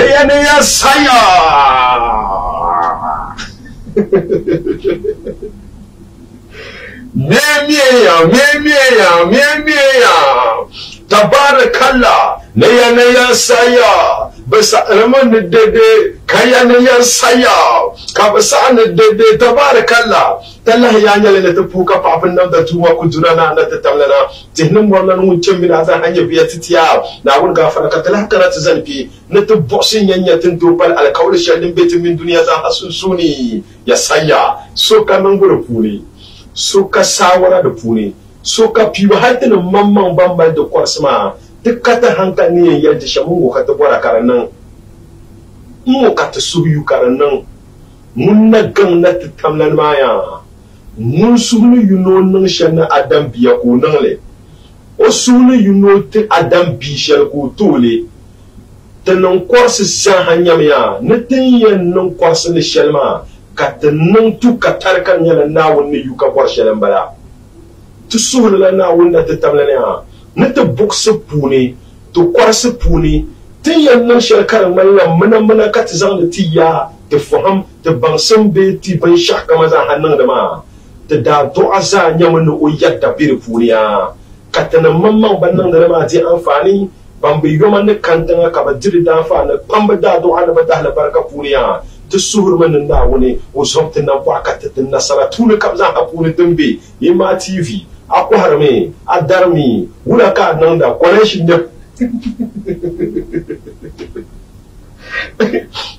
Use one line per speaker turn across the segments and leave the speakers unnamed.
ya saya. Memiya. Tabarakallah. Ya saya. Basa raman dede kaya ya saya. Kabasa dede tabarakallah. Tallah ya nyale na tupuka papin nan da tuwa kujurana na tatamlana. Tihnin wannan mun cin mina zan hanya biya titiya. Na wun gafara ka tallah kana ta zanfi. Na tubbosin yanyatin tubal alkawli shadin betin min duniya za hasun suni. Ya saya. So kanan gura fune. So ka sawara da fune. So ka piwa hatin mamman bambal da kwarsma. Dukkan hankali yadda shamun ka ta bora karannan mu ka ta suyu karannan mun na gan na tamlan maya mun sunu yuno nan shan adam biya ko nan le o sunu yuno te adam bi shal ko tole tanan kwarsi san hanyam ya na tinyan nan kwarsi ne shalma ka tanan tu ka tarkan yana nawun ne yuka kwar shalan bala tu suhula nawun na ta tamlan ya nita buksu puni to kwarsu puni tin yannan shirkar mallam muna ka ta zan da tiya ta faham ta bansan be ti ban shaka maza hannun da ma ta da to aza nya mun o yadda bir puniya ka ta nan mamman bannan da ma ji amfani ban bi goma ne kantan ka ba jiri da fa na pamba da do ana ba da barka puniya ta suhur man da wani o somtin nan ba ka ta nasara tuni kam za a puni tumbe yima tv aku harme adarmi wula ka nan da kwanan shi ne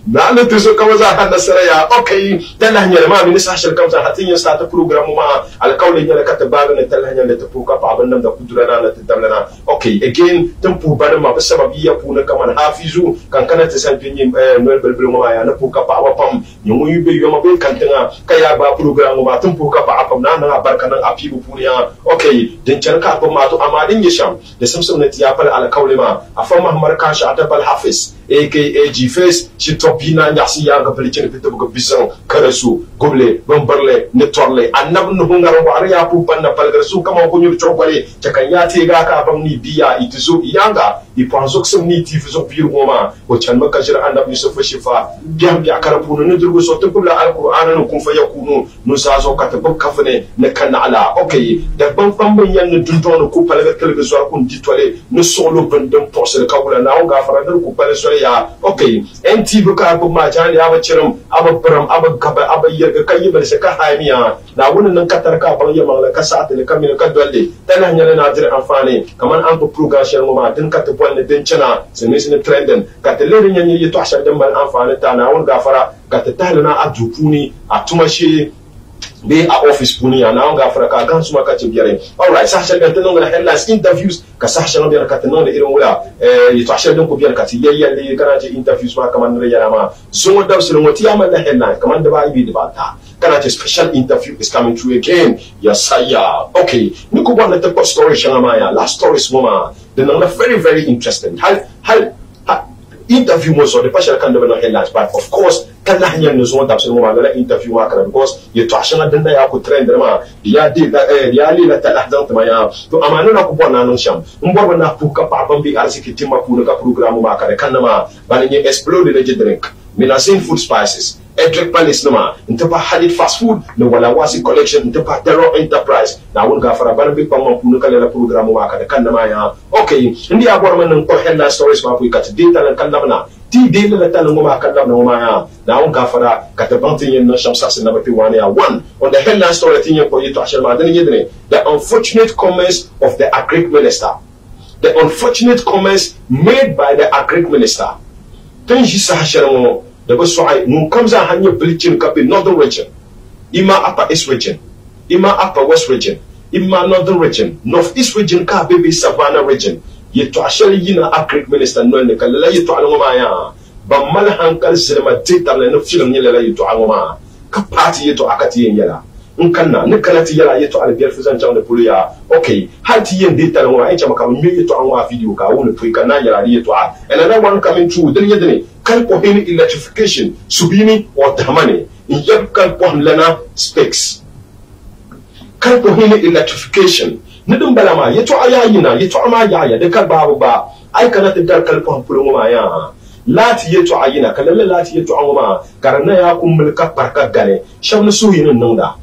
na ala tuso kama za hana saraya okay tala hanyar ma min sa shirkan sa hatin ya sa ta program ma alkawli ya ka ta baga ne tala hanyar da ta fuka fa abin nan da kudura na ta damlana okay again tun fu bar ma sababi ya fu na kaman hafizu kan kana ta san pin noel belbel ma ya na fuka fa wa pam yumu yube yo ma be kan tanga kaya ba program ma tun fuka fa afam na na barka nan afi bu ya okay din can ka ba ma to amma din ya sham da samsam ne ya fal alkawli ma afam mahmar ka sha ta bal hafiz aka G-Face shi topina nyasi ya ga pelicin pita buka bisang karasu goble bombarle ne torle annab no hungar war ya pu panna palgar su kama ko nyur chokale cakan ya te ga ka bam ni biya itizo iyanga ipanzok sem ni tifu zo biir goma o chan maka jira annab yusuf shifa biam biya karapu no durgo so to kula alquran no kun fa yakunu no sa zo ka tabab kafne ne kan ala okay da ban ban yan no dundon ko palgar kelga so kun ditole no solo bandam posel kawula na o ga faradar ko palgar ya okay NTV ka abu ma jani aba cirim aba biram aba gaba aba yarga kai bar se ka hamiya na wannan nan katar ka ban yamma la ka sa ta ka min ka dolle tana hanyar na jira amfani kaman an bu program shar ma din ka ta bonne din cina sene sene trenden ka ta lerin yan yi to ashar din ban amfani ta na won gafara ka ta talana a jukuni a tumashi be a office puni ya na nga Afrika gan suma ka ci biare alright sa shirgan tan nga headlines interviews ka sa shirgan biare ka tan nga irin wula yi to shirgan ko biare ka ci yayyalle kana ci interviews ma kaman ne yana ma sun wadda su wati ya man da headline kaman da ba yi da ba ta kana ci special interview is coming through again ya saya okay ni ko ba na ta story shanga ma ya last stories mama the number very interesting hal interview mo so the partial kan da na headlines but of course kan la hanyar ne so da su mo la interview ma kana because you to ashana dan da ya ku trend ma ya di ya li la ta lahdan ma ya to amana na ku bona nan sham mbor na ku ka pa ban bi arsiki timma ku ka program ma kana kan ma ban ni explode le drink minasin food spices Edric Panis nama into pa Halid fast food no wala wasi collection into pa Terror Enterprise na won gafara ban bi pa mo ku ka le program ma kana kan ma ya okay ndi abor man ko headline stories ma pu ka data lan kan na ti de la tan mo ma kan na mo ma na won gafara ka ta bantin yen no shamsa sin number 1 ya one on the headline story tin yen ko yito ashel ma dan yedne the unfortunate comments of the agric minister made by the agric minister tan ji sa hashar mo da ba su'ai mun kamza hanyar bilcin kafin northern region ima upper east region ima upper west region ima northern region north east region ka bebe savannah region yeto ashari yina agric minister non ne kala yeto aloma ya ban mal hankal silma data na film ne la yeto aloma ka party yeto akati yen yala in kanna ne kala ti yala yeto albiyar fizan jang da poliya okay har ti yen data na ai chama kam me yeto anwa video ka woni pui kana yala yeto a another one coming through then yedne kal po hini electrification subini or damane in yab kal po lana specs kal po hini electrification nidum balama yeto ayayina yeto ama yaya de kal babu ba ai kana ta dar kal po pulungu ma ya lati yeto ayina kalalla lati yeto awma karna ya kummul ka parka gale shamna suhin nangda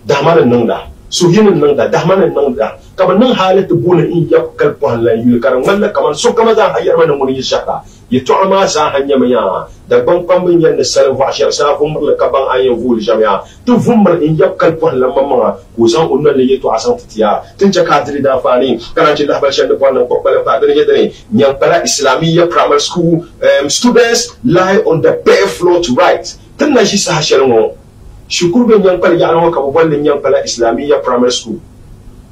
dahman nangda suhin nangda dahman nangda kaban nan halatu buna in yakal pohla yul karan walla kaman so kama za hayar man mun yishaka yeto ama sa hanya maya da ban pambin yan sal wa shar sa fumul kaban ayen vul jamia tu fumul in yakal pohla mamma ko san unna le yeto asan tiya tin cha kadri da fani kana ci da balshan da ponan ko bala fa da yedani nyam pala islamiyya primary school students lie on the bare floor to write tin na shi sa shalmo shukur ben nyam pala ya an ka bolle nyam pala islamiyya primary school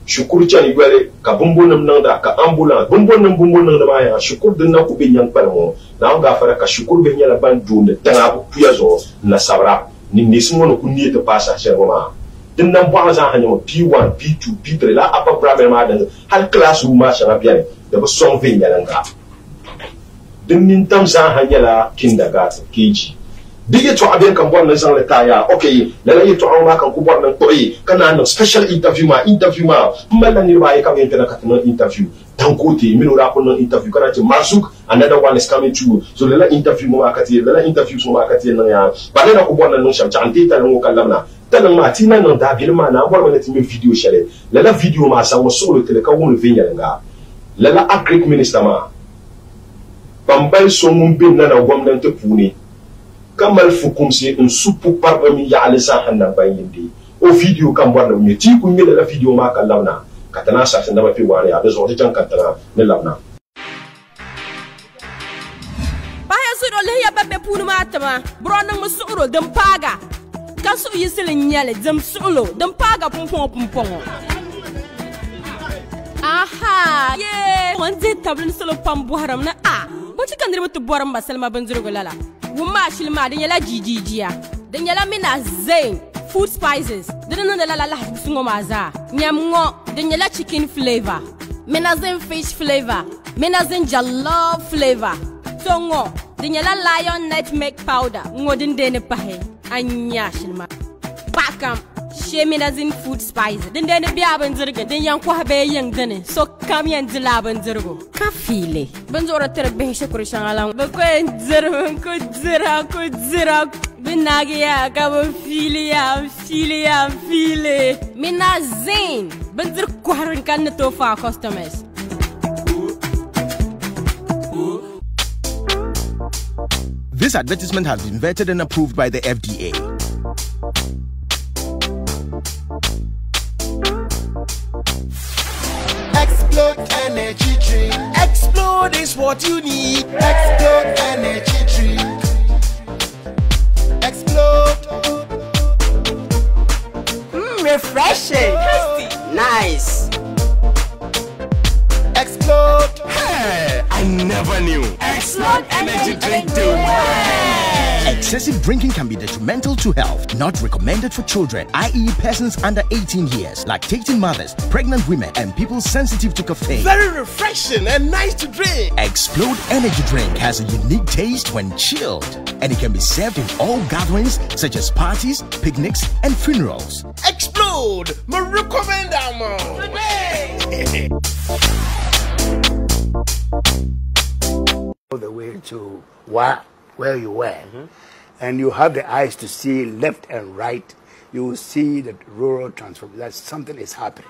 shukur chani gwele ka bumbunum nan da ka ambulance bumbunum nan da baya shukur din na ku bin yan palmo na ga fara ka shukur bin yala ban dun da na ku piazo na sabra ni nismo no kunni ta pasa sherma din nan ba za hanya P1 P2 P3 la apa primary ma da hal classroom ma shara biya da ba son vin yalan ka din nin tam za hanya la kindergarten KG dige to abin kan bon nan san la taya okay la yi to an ma kan ku bon nan to kana no special interview ma mallan ni ba yi kan yin na katun interview tan kote min ura kun interview kana ce masuk another one is coming to so la interview ma kati la interview so ma kati nan ya ba ne ku bon nan sham ta anti ta nan kallamna tan ma tina nan da bil ma na bon ti mi video share la video ma san so le tele ka won vinya nga la agric minister ma bambal so mun bin na gwamnati puni kamal fukum se un supu parmi ya alisa hanna bayindi o video kan borna mi ti ku mi la video ma kan lawna katana sa san da mafi wari a bezo ti tan katana ne lawna
baya su do le ya babbe punu matama bronan musuro dan paga kasu yisilin nyale dam sulo dan paga pumpon aha ye wonde tablin sulo pam buharam na bo ci kan mutu boram ba salma banzurgo lala wuma shilma din yala jijijiya din yala mina zain food spices din nan da la sungo maza nyamngo din yala chicken flavor mina zain fish flavor mina zain jollof flavor tongo din yala lion nutmeg powder ngodin dene pahe anya shilma bakam she mina zain food spices din dene biya banzurgo din yan ko habe yan dane so kam yan dila banzurgo kafile banzora terbe shukuru shangalan ba ko ko zira binagia ka bo file mina zain banzur ko haran kan to fa customers.
This advertisement has been vetted and approved by the FDA.
Explode energy drink. Explode is what you need. Explode energy drink. Explode.
Refreshing. Nice.
Explode.
Hey, I never knew.
Explode energy drink too.
Excessive drinking can be detrimental to health. Not recommended for children, i.e. persons under 18 years, lactating mothers, pregnant women, and people sensitive to caffeine.
Very refreshing and nice to drink.
Explode Energy Drink has a unique taste when chilled, and it can be served in all gatherings such as parties, picnics, and funerals.
Explode. Me recommend that more. Today.
The way to where you were, and you have the eyes to see left and right, you will see that rural transformation, that something is happening.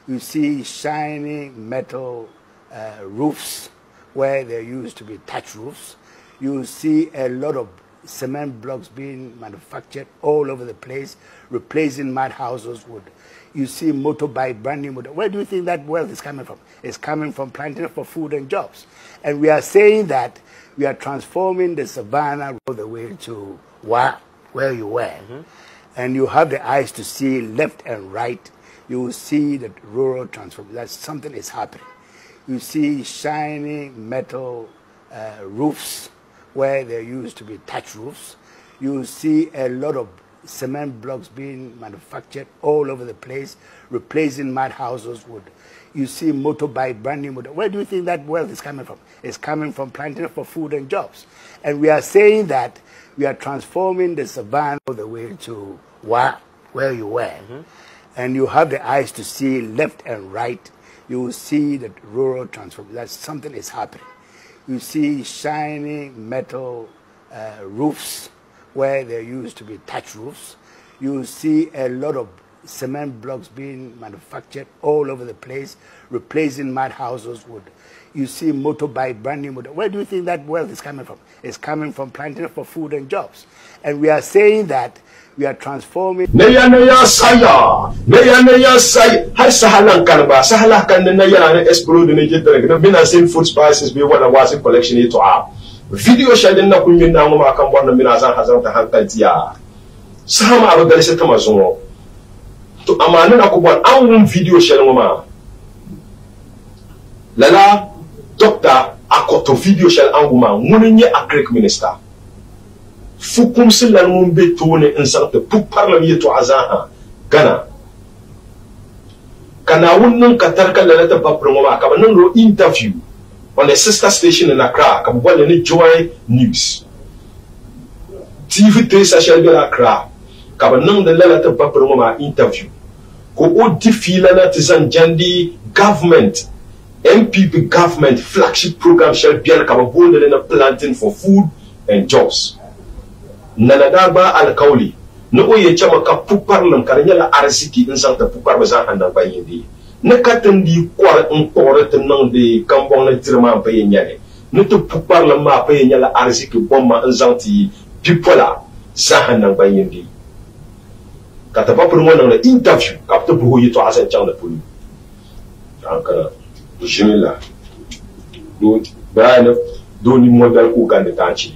You see shiny metal roofs where there used to be thatch roofs. You will see a lot of cement blocks being manufactured all over the place, replacing mud houses with. You see motorbike, brand new motor. Where do you think that wealth is coming from? It's coming from planting for food and jobs. And we are saying that we are transforming the savannah all the way to where you were. And you have the eyes to see left and right. You will see that rural transformation, that something is happening. You see shiny metal roofs where there used to be thatch roofs. You will see a lot of cement blocks being manufactured all over the place, replacing mud houses with. You see motorbike, brand new motor. Where do you think that wealth is coming from? It's coming from planting for food and jobs. And we are saying that we are transforming the savannah all the way to where you were. And you have the eyes to see left and right. You will see that rural transformation, that something is happening. You see shiny metal roofs where there used to be thatch roofs. You see a lot of cement blocks being manufactured all over the place, replacing mud houses with. You see motorbike, brand new motor. Where do you think that wealth is coming from? It's coming from planting for food and jobs. And we are saying that we are transforming.
Neya saya. Har sahalan kanba. Sahala kan na yana explode ne jitre. No bina seen food spices be what was in collection it to have. Video shadin na kunyin na ngoma kan bon mina zan hazan ta hankaltiya. Sama aba gale se tamazo. To amana na ko bon an video shadin ngoma. Lala doctor akoto video shadin an ngoma muninye agric minister. Fukum silan mumbe tone insante pour parler to azaha Ghana kana wunnan katar kala ta babro ma ka nan ro interview on a sister station in Accra ka bo le Joy News TV3 social de Accra ka nan da la ta babro ma interview ko o difila na tizan jandi government MPP government flagship program shall be ka bo le na planting for food and jobs Nanadaba al-Kauli, no oye chama ka puparlam karanyala arziki insang ta pupar bazan handang bayindi. Nakatandi kwar mpore tenang de kambong na tirma bayenyale. Nutu puparlam ma bayenyala arziki bomma insang ti pipola zahandang bayindi. Kata pa purmo nang na interview kapto buhu yito asan chang na pulu. Angkana jimila. Do Brian do ni model ku gande tanchi.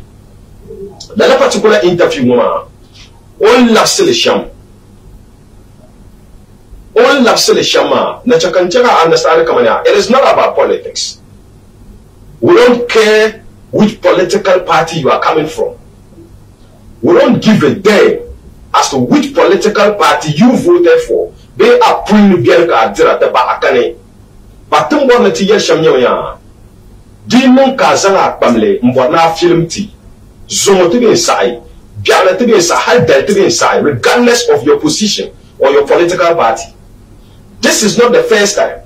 Dans la particular interview, on l'a le cham. On l'a le chama. It is not about politics. We don't care which political party you are coming from. We don't give a damn as to which political party you voted for. They are pulling bien kadira te ba akane. Batum bon ti ye shamnya ya. Di mon kazanga pamle mbona film ti. Zomo to be inside, Biana to be inside, Del to be inside, regardless of your position or your political party. This is not the first time.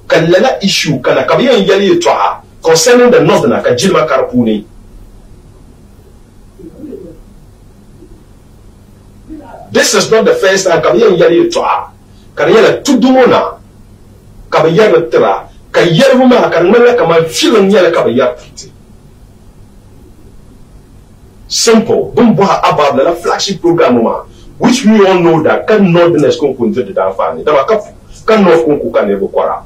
Kalela issue kana kabiya yeli to concerning the northern Kajilma Karpuni. This is not the first time kabiya yeli to Kanyela tudumona kabiya tra kayeruma kanmela kama filan yela kabiya. Simple. Bumba abab la flagship program which we all know that can northerners kon kunte de dan fani. Dama kan north kon ku kan ebo kwara.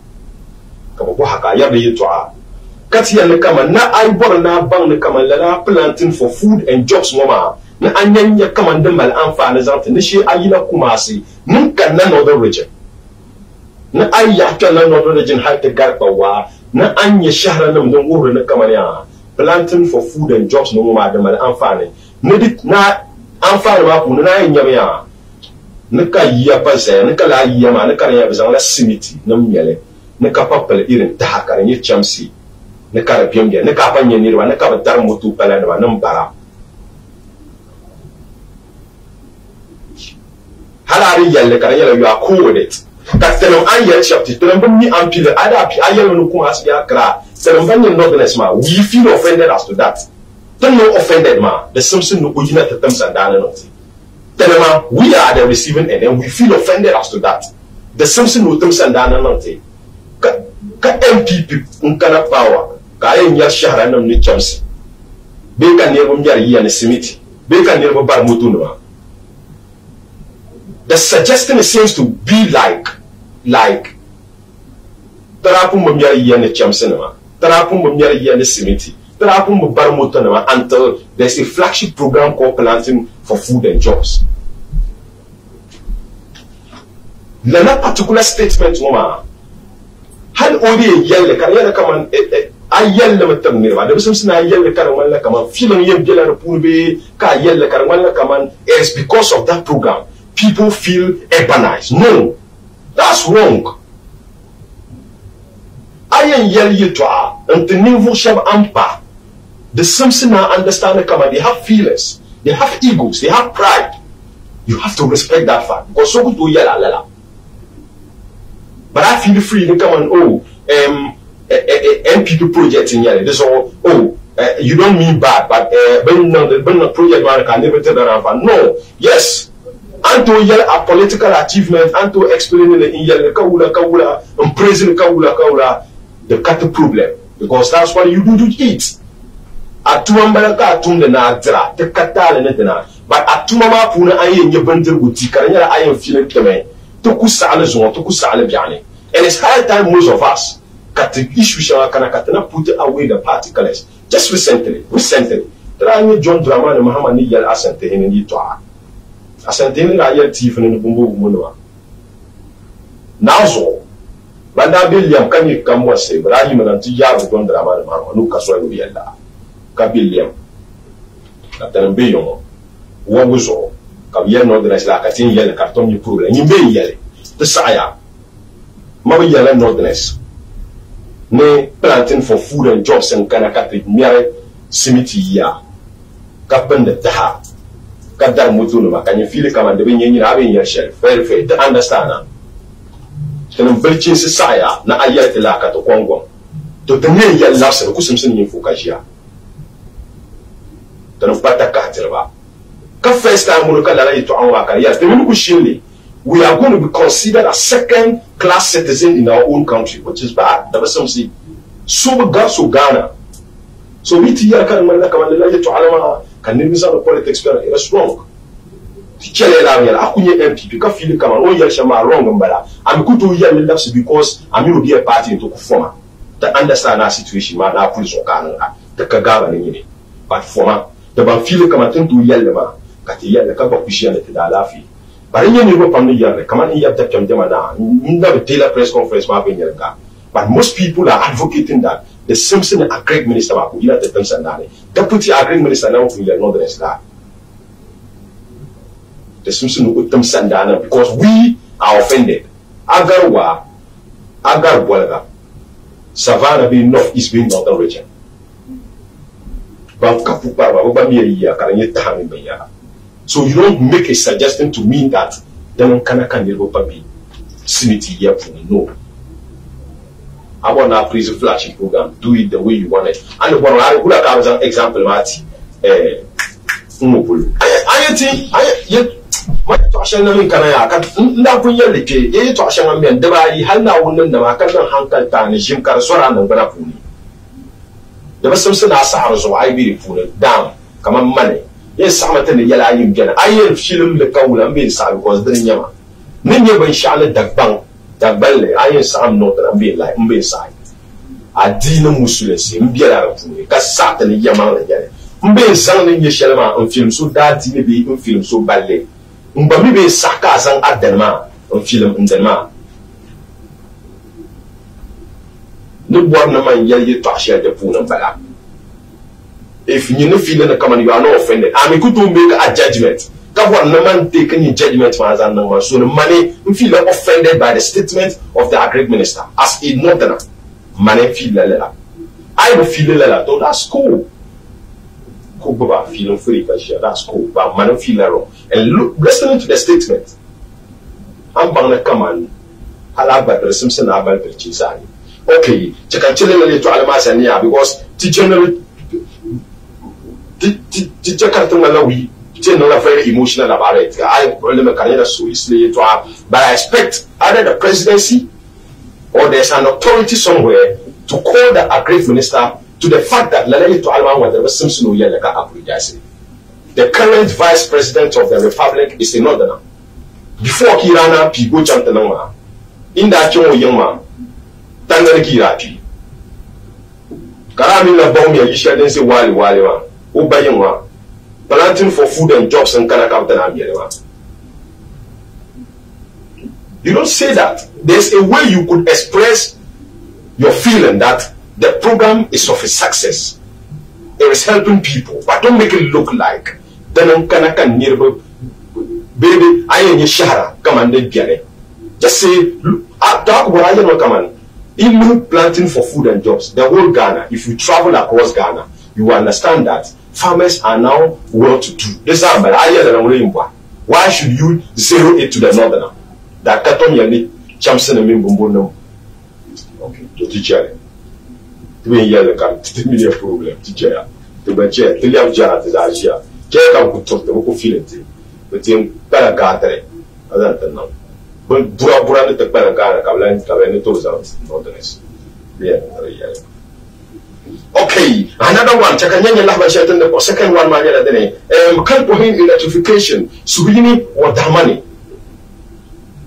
Ka bo haka ya be to a. Kati ya ne kama na ai bor na bang ne kama la planting for food and jobs mama. Na anyanya kama ndemal amfani zante ne shi ayila kumasi. Mun kan na northern region. Na ai ya kan na northern region har te garba wa na anya shahra nam don wuro ne kama ya. Planting for food and jobs no more than amfani. Nedit na amfani ma pu na nyame ya. Nka yiya pase, nka la yiya ma, nka ya bezan la simiti na miele. Nka papel irin ta hakare ni chamsi. Nka ra biemge, nka pa nyeni ba, nka ba dar motu pala na nambara. Halari yalle kare yalla you are cool with it. That telling an yell chapter, telling me ampile, ada ayel no kuma asya kra. Telling northerners ma, we feel offended as to that. Don't know offended ma. The Simpson no ujina te terms and dana not. Tell ma, we are the receiving end and we feel offended as to that. The Simpson no terms and dana not. Ka MPP unkana power. Ka enya shahara nam ni chamsi. Beka nebo mjari ya ne simiti. Beka nebo bar mutu no. The suggestion seems to be like Tarapum Mumyari Yen Chamsenema, Tarapum Mumyari Yen Simiti, Tarapum Barmutanema until there's a flagship program called Planting for Food and Jobs. Lena particular statement, Mama, had only a yell the Karriere come on. I yell the Matamira, there was something I yell the Karamala come on, feeling yell the Pulbe, Ka yell the Karamala come on. It's because of that program. People feel urbanized. No, that's wrong. I am yell you to and the niveau shab ampa. The Simpson understand the command. They have feelings, they have egos, they have pride. You have to respect that fact. Because so good to yell But I feel free to come and MPP project in here. This all, you don't mean bad, but when the project man can never turn around. No, yes. And to yell a political achievement, and to explain in yell kaula, and praising kaula, the cut problem. Because that's what you do to eat. Atuambalaka atumde na adra, the katale netena. But atumama puna aye nye bender butika, and I feeling to me. To kusale zon, to kusale biane. And it's high time most of us got the issue Kanakatana put away the particles. Just recently, there are John Dramani and Muhammad Niyal Asante in the Toa. Asante in the Ayel Tiffin in the Bumbu Munua. Now so, Banda Billiam can you come was say, but I am an Tiya John Dramani Manuka Soy Viella. Kabilliam. Captain Bion. What was all? Kabian no dress like a tin yellow carton you pull, and you may yell the sire. Mama yellow northerners. Ne planting for food and jobs and Kanakati mere cimetière. Kapen the Taha. Kadar Mutunuma, can you feel it come and the wing having your shelf? Very fair to understand. Can a virgin sire, na ayat laka to Congo. To the name yell loves and Kusumson in Fukasia. The Bata Katerba. First time we to our career, we are going to be considered a second-class citizen in our own country, which is bad. That was something. So Ghana. So we here can the politics. It's wrong. MPP can feel come on. Oh, Shama wrong, I'm good to hear because I'm going to be a party into former. To understand our situation, man, I put so Ghana, the Kagava, but former the Banfili come to yell Katia the cup of Christianity that laughy. But in Europe, on the year, come on here, that can never tailor press conference. But most people are advocating that the Simpson and Great Minister are going to them Sandani. Deputy Great Minister now for your northern star. The Simpson will them Sandana because we are offended. Agarwa, Agarwalaga, Savannah being north, east being northern region. So you don't make a suggestion to me that then can Europa be simity here for no. I want our prison flashing program, do it the way you want it. And the one I would have as an example, Marty. I think my Toshan can I put your liquid, a Toshan and Debai, Hana woman, the Makan Hankan, Jim Carsoran and Banapuni. There was some Saharas or I be put down. Come on, money. Yes, Samatan the Yala in Gana. I am Shilum the Kaula and Bilsa because the Yama. Many of Charlotte that bang, that belly, I am Sam not and be like Mbeside. I didn't Musulesi, Mbia, Cassat and Yaman again. Mbe sounding your Shelma on film so that didn't be in film so badly. Mbabi Sakazan at Denma on film in Denma. No one man yell you to share the Puna Bala. If you no feeling the command, you are not offended. I mean, could you make a judgment? That one no man take any judgment for us and no man. So the money you feel offended by the statement of the Great Minister as a northerner. Money feel la la. I will feel la la. So that's cool. Cool, Baba feeling free, that's cool. But man feel wrong. And look, listening to the statement. I'm bound to come and allow the Simpson about the Chisani. Okay, check and chill a little to Alamasania because teacher. Teacher Katungalawi, generally very emotional about it. I remember Canada so easily to have, but I expect either the presidency or there's an authority somewhere to call the Great Minister to the fact that Lalai to Alma was the Simpson Uyelaka apologizing. The current Vice President of the Republic is a northerner. Before Kirana, people jumped along. In that young man, Tangan Kirapi. Karamina Bomia, you shall then say Wali. Ubayama, planting for food and jobs and Kanakaptan. You don't say that. There's a way you could express your feeling that the program is of a success. It is helping people, but don't make it look like then Kanakan baby, I am Yeshara, come and get it. Just say, talk what I know, come on. Even planting for food and jobs, the whole Ghana, if you travel across Ghana, you will understand that farmers are now well to do. This is why should you zero it to the northerner? That Katon Yali, Chamson and Mimbumbo. Okay, to teach you. tu es yel kam tu me problème tu jaya tu ba je tu liam jara tu ajia je kam ku torte ko filete betim para gatre adan tan non bon bura ne te para gara ka ne to za no denes bien okay another one chakanyanya lahba shaitan the second one ma yala dene kan ko hin electrification subini wa damani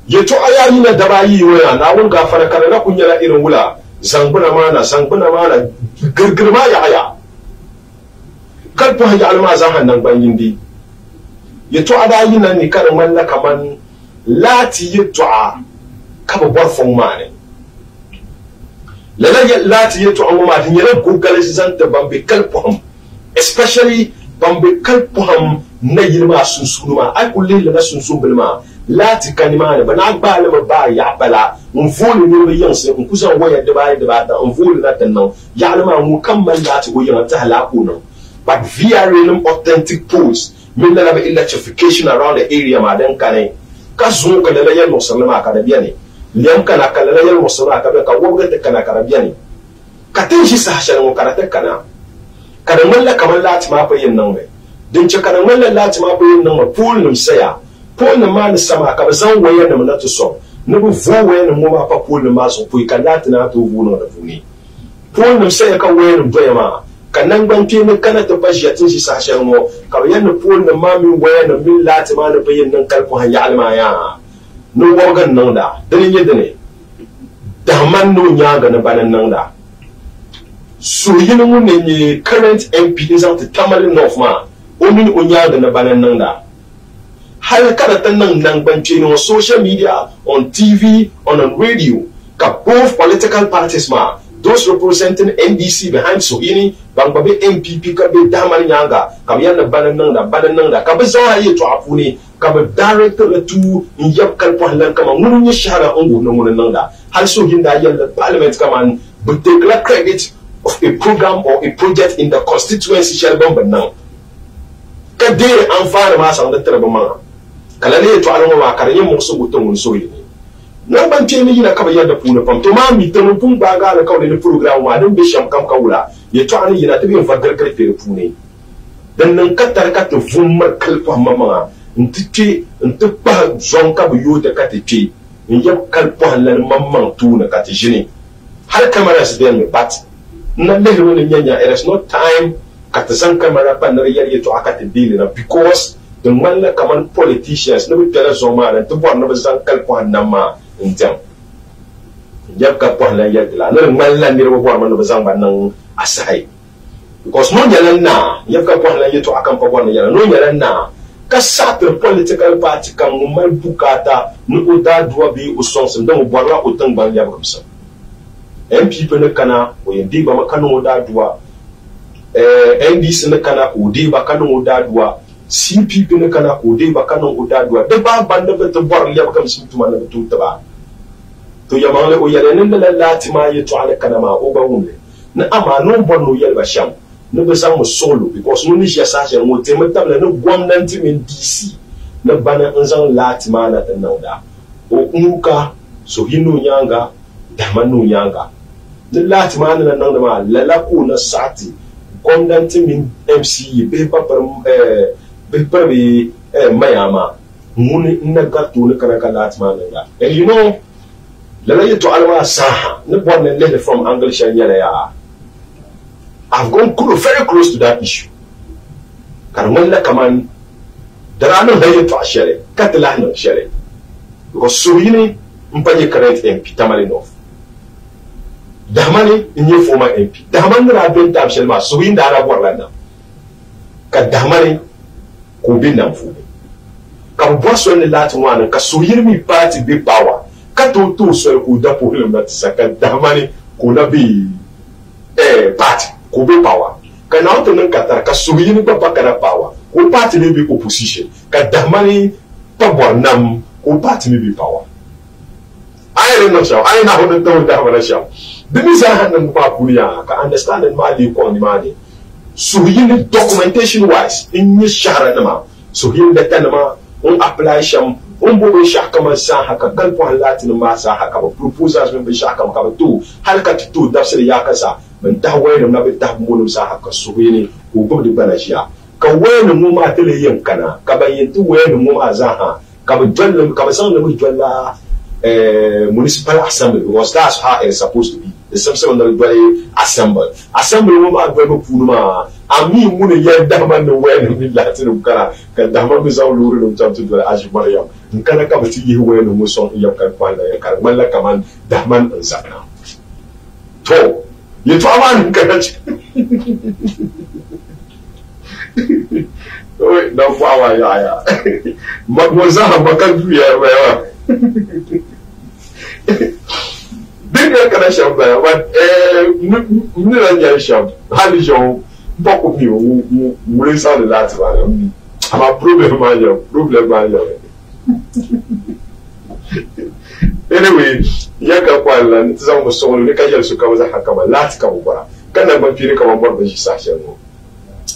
yeto ayari na dabayi waya na wun gafara kana na kunyala irin wula zangbuna mana girgirma ya aya kan ko hanya alma za hannan banyin di yeto adayi na ni kan malla kaman lati yeto a kaba barfon mane lati yeto an ma tin yela google zanta bambe kalpoham especially bambe kalpoham na yilma sunsunuma ay kulli la sunsun bilma lati kanimane bana gbala ma ba ya bala mun voli ni bi yanse kun kusan waya da ba ta on voli na tanno ya alma mu kammal lati go yana ta halaku no but via authentic posts min la electrification around the area ma dan kane ka zo ka da yan musulma ka da biya ne liam kana kala yan musulma ka ka woga ta kana ka biya ne ka tin shi sa shan mu karata kana kada malla kamar lati ma fa yin nan ne din ce kada malla lati ma fa yin nan ma pool nim saya pool na ma ni sama ka zan waye na na to so ne bu vo waye na mu ma fa pool na ma so pu ka lati na to vu no da funi pool nim saya ka waye na doya ma kanan banke ne kana ta bashi tin shi sa shan mu ka yan pool na ma mi waye na min lati ma na bayin nan kalfu hanya alma ya no wogan nan da dalin yadda ne da man no nya ga na banan nan da so yin mu ne current MP is out tamalin of ma onin onya ga na banan nan da hal kada tan nan banke ne on social media, on TV, on radio ka both political parties ma those representing NDC behind Sohini bangbabe MPP ka be damal nyanga ka yan na banan nan da ka be zawa yi to afuni ka be director to yab kal pohlan kama mun yi shahara ongo nan da hal Sohin da yalla parliament kama but declare credit of a program or a project in the constituency shall ban nan ka de an fara ma san da tarba ma kala ne to alwa ma karin mu su gutun mun so yi nan ban ce ni na kaba yadda puna pam to ma mi tanu pun ba ga la kawle ni program wa dan be sham kam kawula ye to ani yana tabi fa gargar fe pune dan nan katar ka to vumar kalfa mama ntike ntpa zon ka bu yote ka te ce in yab kalfa lan mamman tuna ka te jini har kamera su den me bat nan le woni nyanya there is no time ka ta san kamera pa na yar ye to aka te dili na because the man la kaman politicians no be tele zo ma to bon no be san kalfa nan ma intam yab ka pohla yadla no malla mi ro bo man no bazang banan asai because no yalan na yab ka pohla yeto akan pa bon yalan no yalan na ka satir political party kan mu mai bukata no oda duwa bi usons ndam borla utan ban yab kamsa MPP ne kana o yindi ba makano oda duwa NDC ne kana o di ba kanu oda duwa CPP ne kana ko dai ba kanon udadwa da ba banda ba ta bor ya ba kam sun tuma na tu ta ba to ya mawle o yare nan da lati ma yi to ala kana ma o ba wumle na ama non bon no yel ba sham no be sam solo because no ni ya sa je mo te mata na no gwamnati min DC na bana nzan lati ma na tan nauda o umuka so hinu nyanga da manu nyanga na lati ma na nan da ma lalako na sati gwamnati min MC be papar be mayama muni na gato ne kana kala atma nga and you know la to alwa saha ne born and from English and ya I've gone very close to that issue karman la kaman darano hayo to ashere katla no shere because so yini mpanye current MP Tamalinov damani inye former MP damani na benta shelma so yin da ara borlanda ka damani ko bin nan fu ka boso ne lati wana ka so yirmi party be power ka to so ko da problem na tsaka damani ko na bi party ko be power ka na to nan ka so yirmi ba kana power ko party ne be opposition ka damani pa bornam ko party ne be power I don't know so I na hono to da wala sha dimisa hanan ba kunya ka understand mali ko ni mali so yin documentation wise in yi shahara nama so yin da tanama on apply sham on bo shaka man sa haka kalpo halatin ma sa haka ba proposals men be shaka ka to halka to da sai ya kasa men ta wayno na be ta mo sa ha ka suwini ko go de banashia ka wayno mo ma tele yen kana ka ba yen tu wayno mo azaha ka ba jolla ka ba san no jolla municipal assembly, because that's how it's supposed to be. The something on the assembly mo ma gbe punu ma ami mu ne yen da man no wayno mi latin kana ka da ma be za luru no tam tu do aji mariam kana ka ba ti yi wayno mo so yam kan kwa na ka man la kaman da man zakna to you to aman kana oi na fawa ya mademoiselle makan ya ba Dinga kana shamba but ni la nya shamba hali jo boko mi mu resa de lati ba ama problem ma ya anyway yaka kwala ntiza mu so ni ka jelsu ka waza hakama lati ka bora kana ba pire ka ba ba shi sashe no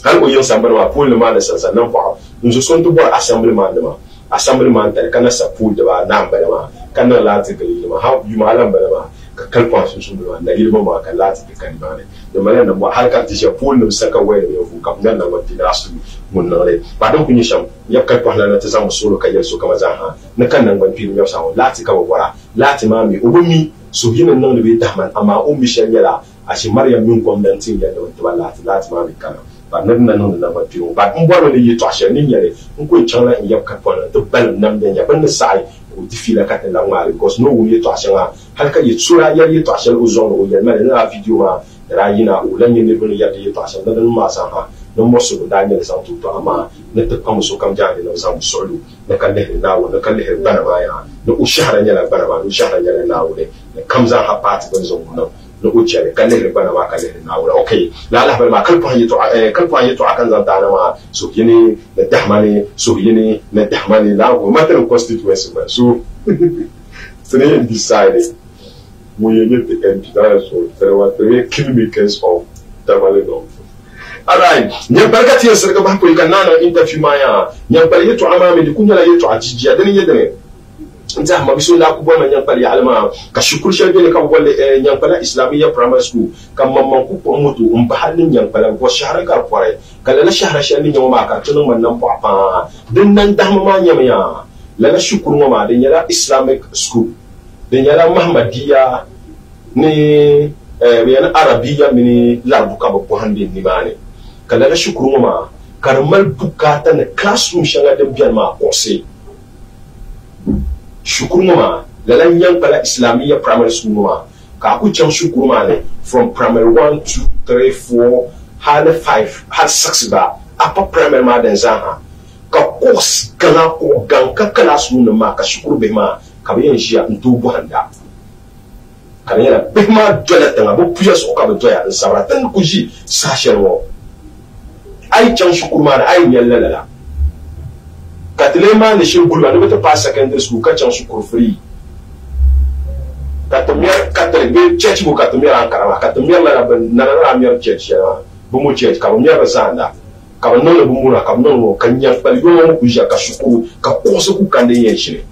har ko yin samba ma pole ma da sansan nan fa nzo son to bora assemblement da kana support da ba nan ba ma kana lati ka yi ma ha yu malam ba ma ka kalfa sun ba na ilma ma ka lati ka kan ba ne da malan da ba har ka tisha pole saka waya ne fu kam nan na wati da su mun na le ba don kun yi sham ya kalfa na ta samu solo ka yerso kama za ha na kan nan ban fili ya samu lati ka bora lati ma mi ubumi so yin nan da bai dahman amma ummi shanyala a shi maryam min gwamnatin ya da wata lati ma mi kana ba nan na ba fili ba in bwana ne yi to ashe ni yare in kun chana in ya kalfa na to ban nan da ya ban da sai ko difila ka ta langare because no wuni to ashe ha har ka yi tsura ya yi to ashe uzon o ya na video ma rayina ulan yin ne bin ya yi to ashe dan ma san ha don mo su da ne san to amma na ta kamu so kam jani na san solu na kalle na wa na kalle bana ma ya na ushara ne la bana ma ushara ne na wa ne kam zan ha party ban zo no na uciyar kalle bana ma kalle na wa okay la la bana ma kalfa yi to akan zan ta na ma so kini na dahmani so yini na dahmani la ko matter constituency ba so three decided we get the MP that so there were 3 kilometers of Tamale. Alright, nyambarka tiya sarka ba ko ikanana interview maya nyambar yeto amame di kunyala yeto ajijiya dani yedene nta ma biso la ku bona nyambar ya alma ka shukur shebe ne ka wolle nyambala islamiyya primary school kam mamman ku ko mutu ba halin nyambala ko shahara ka kware kala la shahara shani nyama ka tunan man nan pa din nan dama ma nyamya la shukur ma din yala islamic school din yala muhammadiya ni yana arabiya mini la buka ba ko hande ni bane kala la shukuru ma karmal bukata na classroom shanga da biyan ma kose shukuru ma lalan yan pala islamiyya primary school ma ka ku can shukuru ma ne from primary 1 2 3 4 hal 5 hal 6 ba upper primary ma dan zaha ka course kana ko ganka classroom ma ka shukuru be ma ka bayan shi an dubu handa kana yana be ma dole tanga bo puya so ka be doya sabra tan kuji sasherwo ai can shukuru ma ai yallala katile ma ne shi gurba ne bata pass secondary school ka can shukuru free katamiyar katalbe church ko katamiyar ankara katamiyar la ban na amiyar church ya bu mu church ka miyar bazanda ka ban nono bu mu na ka nono kan yan pali yo mu kuja ka shukuru ka koso ku kan den yeshire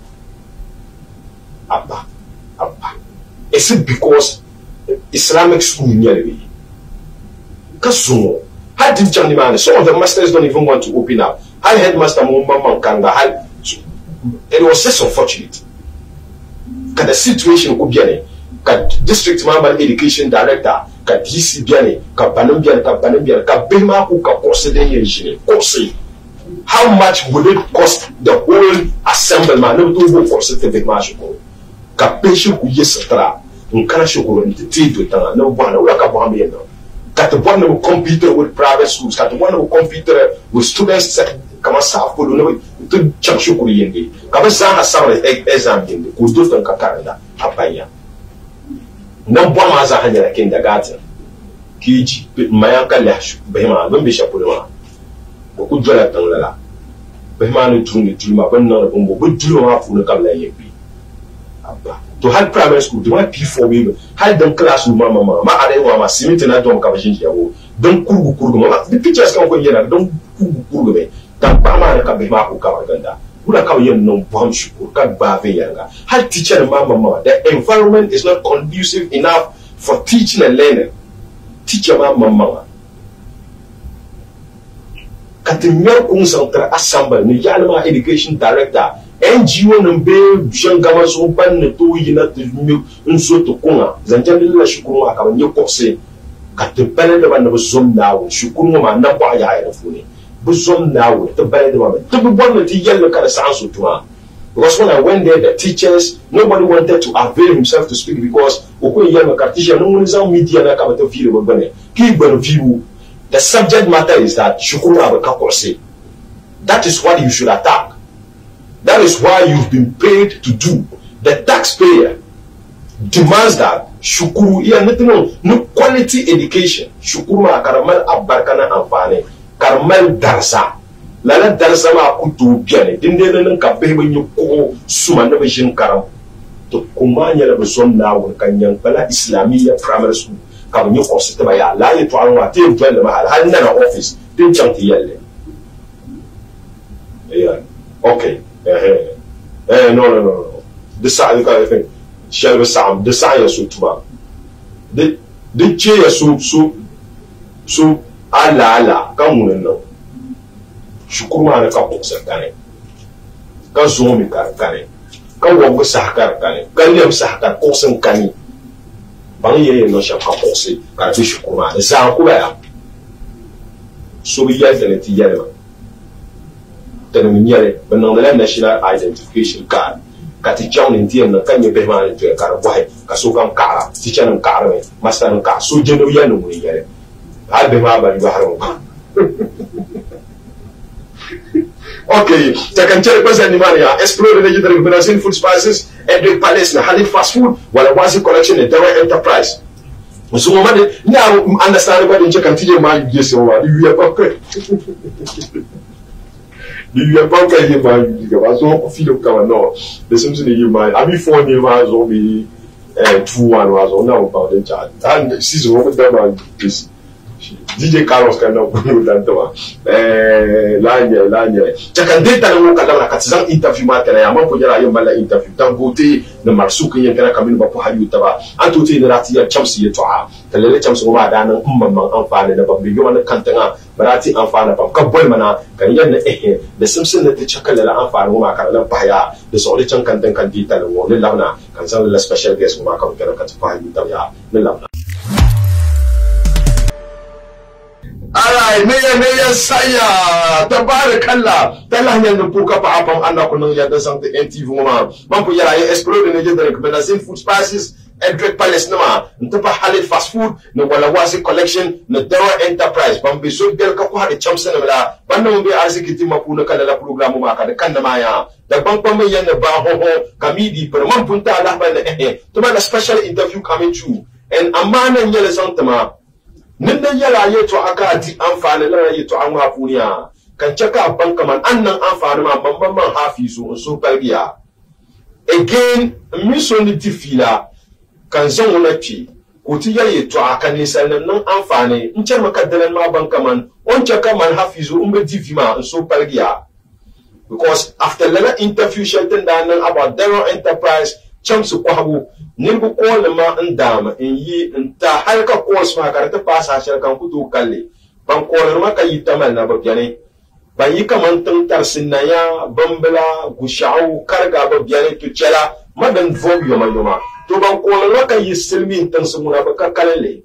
abba is it because Islamic school nyarbi kasumo how did Johnny man? Some of the masters don't even want to open up. How headmaster Mumma Kanga had it was just unfortunate. Can the situation could be any? Can district member education director, can DC Biani, can Panambian, can Bima who can cost the how much would it cost the whole assemblement? No to go for certain marshal. Can patient who yes, Nkana into tea to Tana, no one, work upon me. Got the one who compete with private schools, got the one who compete with students that come out for to Chamshukuri Yendi. Kabasa has some exam in the Kudutan Kakaranda, Apaya. No Bamaza Hanya kindergarten. Kiji, Mayanka Lash, Behma, don't be Shapula. Bukudra Tangala. Behmanu Tuni, Tuma, but none of them would do half for the Kabla Yepi. To have primary school, to have P4 women, have them classroom, mama, Arewa, Simit and Adam Kavajin, don't Kugu, the pictures come from here, don't Kugu, Tampama Kabima Kavaganda, Urakayan no Bamshu, Kabave Yanga. Had teacher and mama, the environment is not conducive enough for teaching and learning. teacher mamma katimmer concentre assemble ni yalma education director NGO numbe shangama so ban ne to yina nso to kunga zanjani la shukuru aka nye kokse katibele de ban no zom nawo shukuru ma na kwa ya ira funi bu zom nawo to bele de ma to bu bon ti yello kada sanso tuma. Because when I went there, the teachers, nobody wanted to avail himself to speak because the subject matter is that that is what you should attack. That is why you've been paid to do. The taxpayer demands that shukuru no quality education. Shukuru karamal abarkana amfane karamal darsa. Lala darsa ma kutu biane dinde nan ka be ban yuko suma da bishin karam to kuma nya da bison na won kanyan bala islamiyya primary school ka ban yuko sita ba ya la yi to anwa te jwale ma hal na office tin chanti yalle yeah okay no the side ka I think shall be sam the side so tuba the che so ala kan mun no shukuma na ka koksa kane ka zomi kane ka wogo sahkar kane ka lem sahkar koksan kane ban ye no sha ka kokse ka ti shukuma na za ku ya so bi ya tele ti yale tele mi yale ban na national identification card ka ti jawn ndiem na kan ye be ma ni ka ro boy ka so kan kara ti chanan kara me masan ka so jeno ya no ni yale ha be ma ba ni ba haro okay, the country president Nimania explore the legendary Benazin food spices, Edric Palace, the Halid fast food, while a Wazi collection in Terra Enterprise. So, now understand what in check and tell my yes, or you are pocket. You are pocket, you might so feel of no. The Simpson you might have before you might be 2-1 was on now about the chat. And season over them this. DJ Carlos kana kudantawa lanya chakandeta na mukala na katizan interview matana ya mampo jara yo mala interview tangote na marsuku yengana kamini bapo hayu taba antote na rati ya chamsi yeto a talele chamsi ngoma dana umman amfane na babbi yo na kantanga barati amfana pam kabol mana kan yanna da Simpson na ta chakala la amfana ngoma kana bahya da so can kantan kan dita na wole launa kan san la special guest ngoma kan kana katfa hayu taba na launa. Alright, meya saya tabarakallah talah yang buka pa apang anak ko nang yada sang NTV ngoma mampu yara ya explore ne jeda recommendation food spices Edric Palace nama ntapa Halid fast food na wala wasi collection na Terra Enterprise pambe so bel ka ko hade chamsa na mala banna mo be arzikiti mapuna kala la program ma ka de kan ma ya da ban pambe yan ba ho kamidi per mampunta Allah ba to ba special interview coming through and amana nyele santama Ninda yala yeto aka di amfani la yeto an hafuniya kan chaka banka man annan amfani ma bamban man hafizu so kalgiya again miso ni tifila kan zan wona pi ko ti yeto aka ni sanan nan amfani in ce maka dalan ma banka man on chaka man hafizu umbe tifima so kalgiya because after lana interview shelton dan about Terra Enterprise chamsu kwabu nimbu ko ma ndama in yi nta halka course ma karata pasa shar kan kutu kalle ban ko ma kai tamal na babyane ban yi kaman tun tarsinna ya bambala gushau karga babyane to chala madan vob yoma to ban ko ma kai silmin tan sumuna ba kalle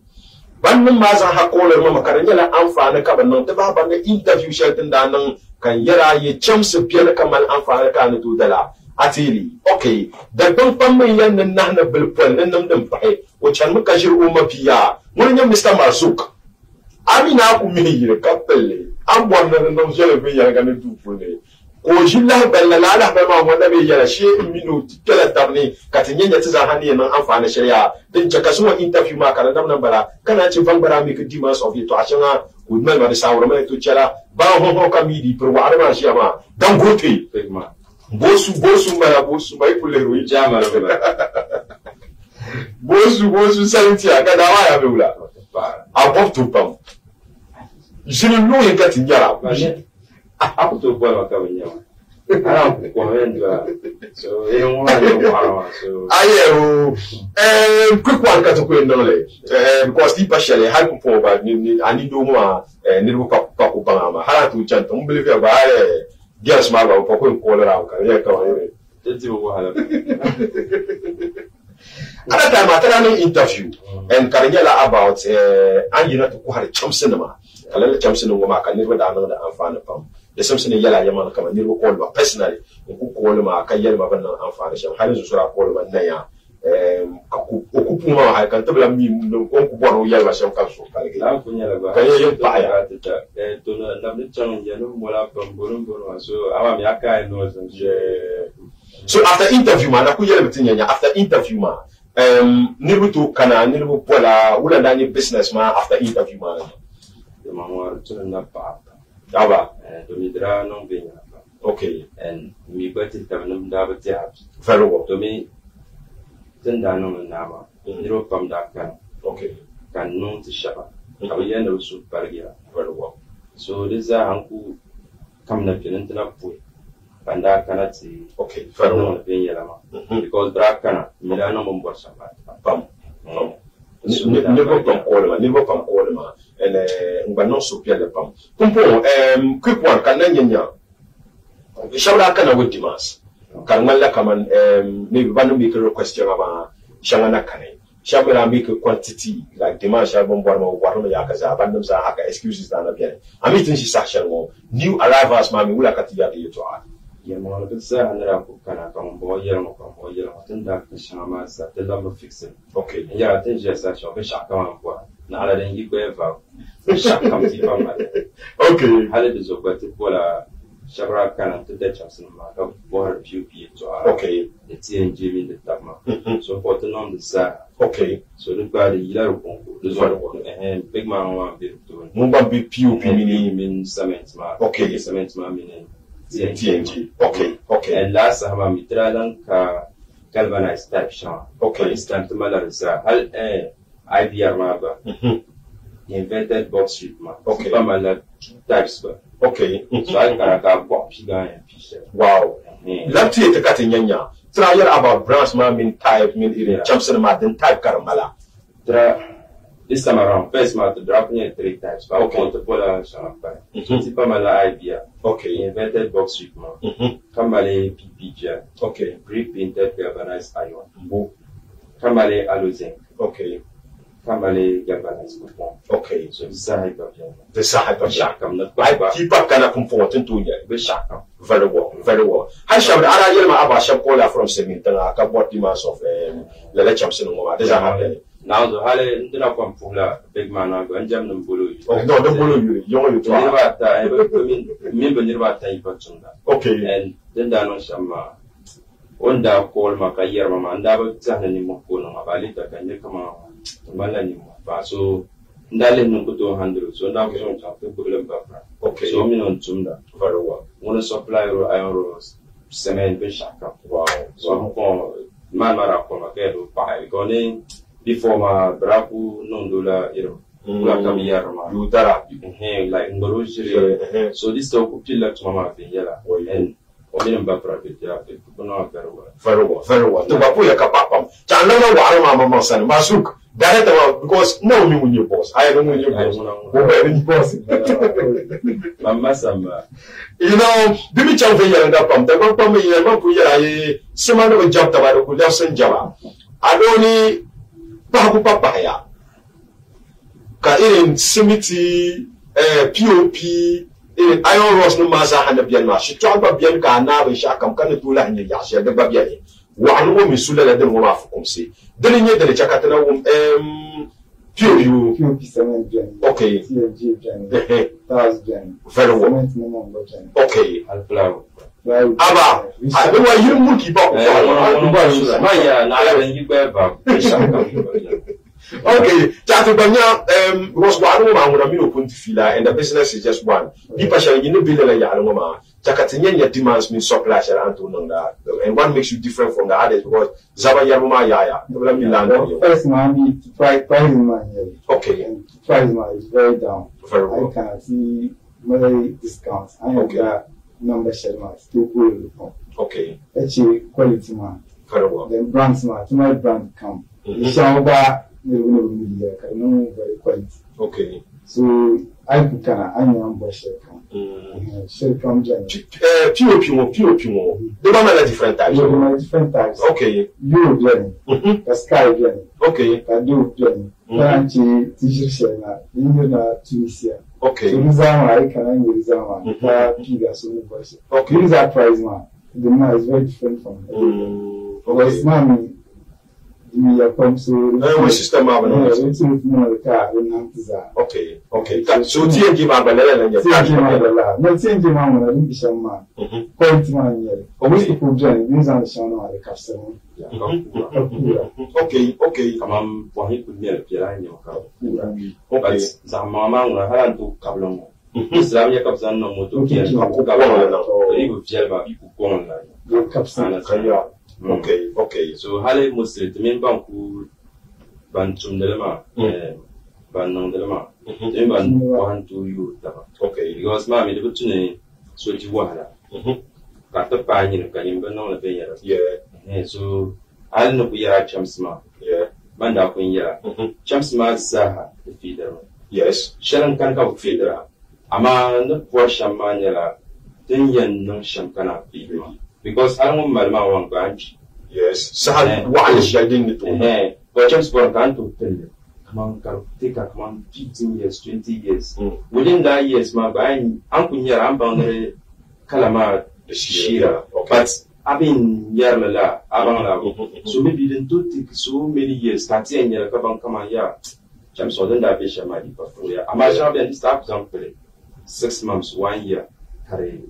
ban mun ma za ha ko ma makaranya la amfana ka ban nan ta ba ban interview shelton da nan kan yara ye chamsu biyar kamal amfana ka na to dala atili okay da ban fammin yannan nahna bilpon nan dan fahe wacan muka shiru mafiya mun yi Mr. Marsuk amina ku mi yire kappelle an wannan nan jere bi ya ganin tufu ne ko jilla balla la ba ma wanda be yara she minu kala tabni katinye ya tsa hani nan amfana shari'a din jaka suwa interview ma kana nan bara kana ci bambara mi kidi mas of it to ashanga gudmal ma da sawra mai to chala ba ho kamidi per wa arma shi ma dan gote bosu mara bosu mai kulero ijama bosu santi aka da waya beula abofto pam jini no yekati nyara abofto bwa maka wanyama
So they don't want to so
quick one cut away because the partially help for but I need no more Niru Paku Panama. How to chant, don't believe you by Guess my Paku call around. Another time, I had an interview and Karangela about Angela to had a chum cinema. A little chum cinema can never down and find a pump. There's something in Yala Yaman come and never call him personally. Who call him a Kayama and Foundation. How does call him a Naya? Okupuma, I can't tell me no one yellow some council. Can you buy it?
To the channel, Yellow from Burumbo, so I'm Yaka knows and
so after interview, man, I could yell everything after interview, man. Nirutu Kana, Niru Pola, Ulandani businessman after interview, man.
The Mamma turned up.
Aba,
to me, there are no being.
Okay,
and me but it have them double jabs.
Very well.
To me, then down on Nama, Niro from that can.
Okay,
can known to shop. I will end of soup barrier.
Very well.
So this is uncle coming up in the pool. And that cannot see.
Okay, very well.
Because Brakana, Milano Mombasa.
Pam. Never from Orma, and but not so clear pump. Pumpo, quick one, Cananya. Shabra Kana with Dimas. Kamala Kaman, maybe one make a question about Shamana Kane. Shabra make a quantity like Dimas Shabon Warma Yakaza, Bandams are excuses than again. I'm meeting she Sasha new arrivals, Mammy Ulakatia to her.
Yamon Kana come boy, Yellow, that Shamas at the level fixing.
Okay,
yeah, I think just such a wish I come up. Now then you go ever. Okay, how did this over to Pola Shabra Kana to the Johnson mark of 400 to
okay,
the TNG in the Tama. So for the non the
okay,
so look by the yellow Pongo, the one and big man one bit to
Mumba be PUP
means cement mark.
Okay,
cement meaning
TNG. Okay, okay.
And last time I'm Mitradan galvanized type shot.
Okay,
it's time to Malarisa. Hal IBR Maba. Invented box sheet man.
Okay,
Pamala types.
Okay,
so I can box guy and fish.
Wow. Love to get a Yanya. Try about branch man mean type mean Chamson Martin type Karamala.
This time around, first month to drop me 3 times. But okay, to pull out Shamapa. Pamala idea.
Okay,
invented box sheet man. Kamale PPJ.
Okay,
pre-painted galvanized iron. Kamale aluzinc.
Okay,
Kamale galvanized coupon.
Okay,
so this is
the side of
Shakam, not
I keep up kind of comforting to you.
With Shakam.
Very well, very well. I shall add a yellow about Shapola from Semintana, a couple of demands of the Lechamson. Does that happen?
Now the Halle did not come for a big man and jam them below you.
Oh, no, don't follow you. You want to
remember nearby time.
Okay,
and then down on some one da call Macayar Mamanda, but Zahani Mokuna, Balita can come out to Malani. So Ndale no go to 100, so now we don't have to put them back.
Okay,
so me on Tumda.
Very well.
Want to supply iron rose, cement, Bishaka.
Wow,
so I'm going Mamara Comakedo by going before my Braku non-dollar, you know,
you dara
like Ngoroshi. So this talk will feel like Mama Yella and Omin Bapra,
very well, very well. To Bapuya Kapapam, Chanana Warama Masan, Masuk, that because no me when you boss. I don't know when you boss.
Mama,
you know, Bibi Champion and Upam, the one from me, Mapuya, someone who jumped about the Kudasan Java. I don't need Papu Papaya. In Simiti, POP, in Iron Ross no Maza and the Bianma. She talked about Bianca now, and Shakam Kanatula and Yasha, the Babiani. One woman Sula than one of Kumsi. Then you the Chakatana POP. Okay. Very well. Okay. Abba, I know why you won't keep up. Okay, Chatubanya was one woman with a Puntifila, and the business is just one. People shall you know building a Yanoma. Chakatanya demands mean supply and to and what makes you different from the others because Zabayama Yaya.
First, man, price money.
Okay,
price money is very down.
Very well.
I can see many discounts. I have that number share ma still cool.
Okay.
Actually quality ma.
Very well.
Then brands ma, to my brand come. Shamba media no very quality.
Okay.
So I am share come. Share come join.
Pure. The one are different types.
Different types.
Okay.
You journey. The sky journey.
Okay.
The do journey. Nanchi t-shirt share na. Na Tunisia.
Okay.
So Rizama, I can Rizama. Piga so voice.
Okay.
This is our price man. The man is very different from because mommy we are from so
my sister okay. So TNG Mabana and your
no change mama I didn't show man. Point man here. Always people join these are the show the customer.
Okay.
Come on, for him could be a piano in your car. Okay, Zamama will have to Kablon. Islam Yakabsan no motor, you Jelba, people go online. Okay. So, Hale Muslim, the main bank who Bantum Delema, Banon Delema, then 1 to you. Okay, because Mammy, the Butune, so you water. Got the pine in a Kalimban on the Bay. Yeah, so I don't know we are Chamsma. Yeah, Banda Quenya. Chamsma Zaha, the feeder. Yes, Sharon can have feeder. Aman, Porsche Manela, 10 yen no Shankana feeder. Because I don't know one branch. Yes, so why is she doing it? But just for a gun to tell you, come on, take a come on, 15 years, 20 years. Within that years, my buying Uncle Yara, I'm bound Calamar, Shira. But I've been Yarla, Abangla. So maybe you didn't take so many years, 13 years, come on, yeah. James Odin, that Bishop, my deeper for you. I'm a job and start example 6 months, 1 year, Harry.